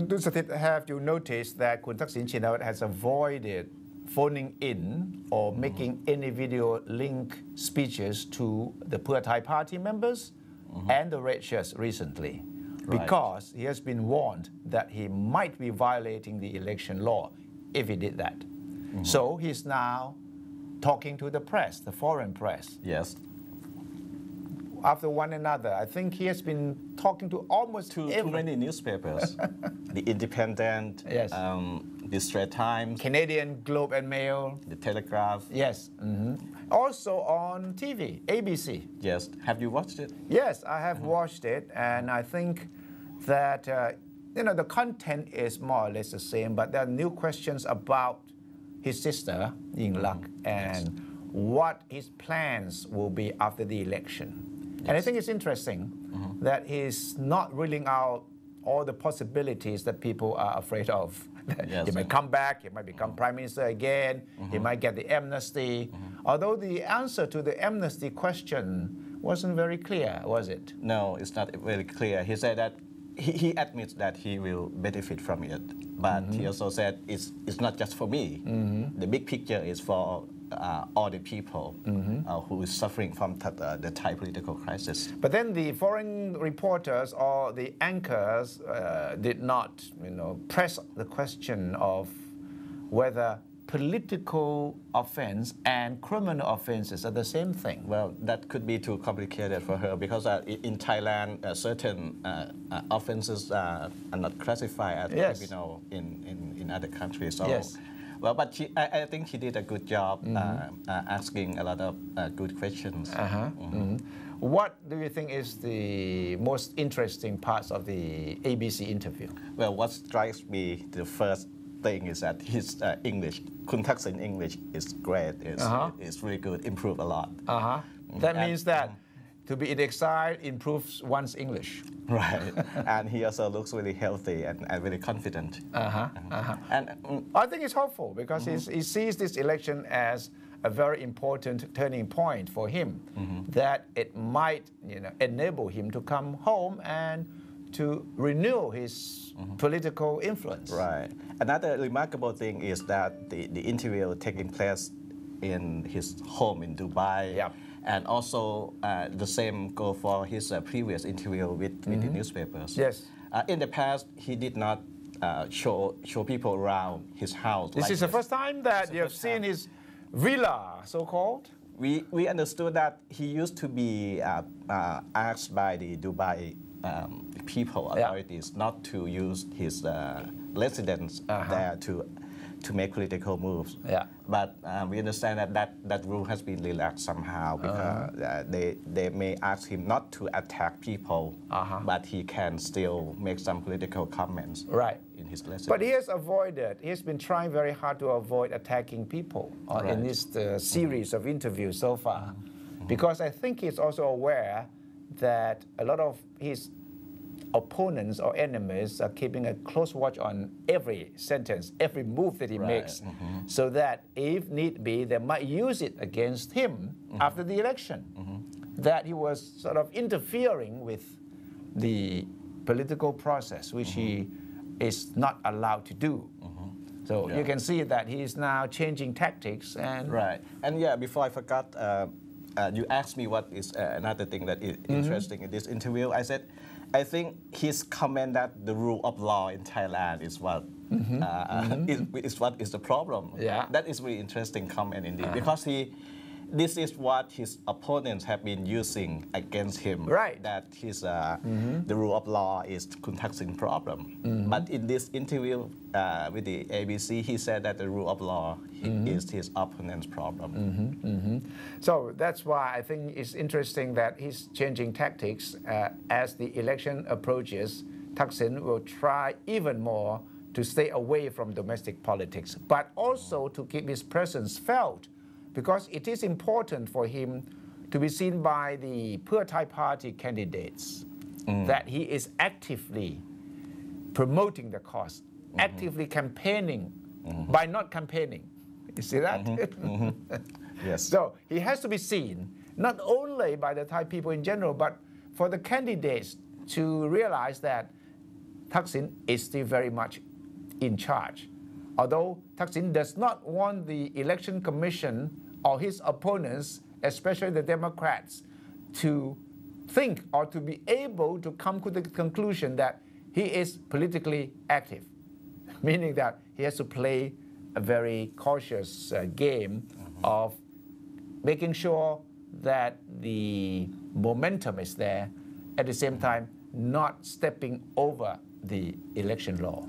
Kun Sathit, have you noticed that Kun Thaksin Shinawatra has avoided phoning in or making any video link speeches to the Pheu Thai party members and the red shirts recently? Right. Because he has been warned that he might be violating the election law if he did that. So he's now talking to the press, the foreign press. Yes. After one another, I think he has been talking to almost Too every many newspapers. The Independent, Yes. The Straits Times, Canadian Globe and Mail. the Telegraph. Yes. Also on TV, ABC. Yes. Have you watched it? Yes, I have watched it, and I think that the content is more or less the same, but there are new questions about his sister Yingluck and what his plans will be after the election. And I think it's interesting that he's not ruling out all the possibilities that people are afraid of. Yes, He might come back, he might become prime minister again, he might get the amnesty. Although the answer to the amnesty question wasn't very clear, was it? No, it's not very clear. He said that he admits that he will benefit from it, but he also said it's not just for me. The big picture is for all the people who is suffering from the Thai political crisis. But then the foreign reporters or the anchors did not, press the question of whether political offense and criminal offenses are the same thing. Well, that could be too complicated for her because in Thailand, certain offenses are not classified as criminal in other countries. So, Yes. Well, but I think she did a good job asking a lot of good questions. What do you think is the most interesting parts of the ABC interview? Well, what strikes me the first thing is that his English, Kun Thaksin English is great. It's really good, improved a lot. That means that to be in exile improves one's English. Right, and he also looks really healthy and really confident. And I think it's hopeful because he sees this election as a very important turning point for him, that it might enable him to come home and to renew his political influence. Right. Another remarkable thing is that the interview taking place in his home in Dubai. Yep. And also the same go for his previous interview with the newspapers. Yes. In the past, he did not show people around his house. This is the first time that you have seen his villa, so-called? We understood that he used to be asked by the Dubai people, authorities, not to use his residence there to make political moves. Yeah. But we understand that rule has been relaxed somehow because they may ask him not to attack people, but he can still make some political comments in his residence. But he has been trying very hard to avoid attacking people in this series of interviews so far. Because I think he's also aware that a lot of his opponents or enemies are keeping a close watch on every sentence, every move that he makes, so that if need be, they might use it against him after the election, that he was sort of interfering with the political process, which he is not allowed to do. So you can see that he is now changing tactics. And right. And yeah, before I forgot, you asked me what is another thing that is interesting in this interview. I said, I think his comment that the rule of law in Thailand is what is what is the problem. Yeah. That is really interesting comment indeed because this is what his opponents have been using against him. Right. That his the rule of law is Kun Thaksin problem. But in this interview with the ABC, he said that the rule of law is his opponent's problem. So that's why I think it's interesting that he's changing tactics as the election approaches. Thaksin will try even more to stay away from domestic politics, but also to keep his presence felt, because it is important for him to be seen by the Pheu Thai party candidates that he is actively promoting the cause, actively campaigning by not campaigning. You see that? Yes. So he has to be seen not only by the Thai people in general, but for the candidates to realize that Thaksin is still very much in charge. Although Thaksin does not want the election commission or his opponents, especially the Democrats, to think or to be able to come to the conclusion that he is politically active, meaning that he has to play a very cautious game of making sure that the momentum is there, at the same time not stepping over the election law.